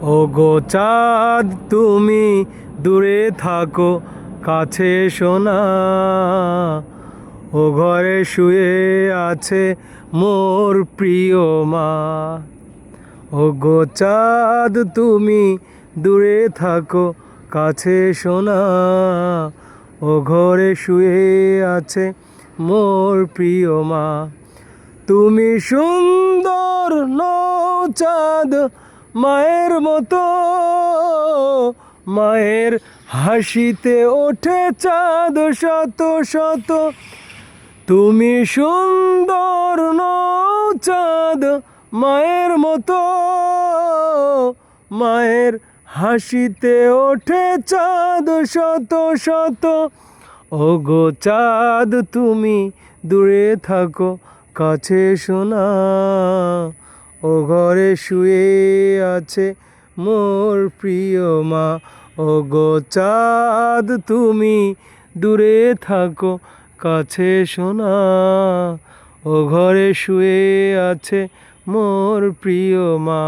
ওগো চাঁদ তুমি দূরে থাকো, কাছে এসো না। ও ঘরে শুয়ে আছে মোর প্রিয় মা। ওগো চাঁদ তুমি দূরে থাকো, কাছে এসো না। ও ঘরে শুয়ে আছে মোর প্রিয় মা। তুমি সুন্দর নও চাঁদ মায়ের মতো, মায়ের হাসিতে ওঠে চাঁদ শত শত। তুমি সুন্দর নও চাঁদ মায়ের মতো, মায়ের হাসিতে ওঠে চাঁদ শত শত। ওগো চাঁদ তুমি দূরে থাকো, কাছে এসো না। ও ঘরে শুয়ে আছে মোর প্রিয় মা। ওগো চাঁদ তুমি দূরে থাকো, কাছে এসো না। ও ঘরে শুয়ে আছে মোর প্রিয় মা।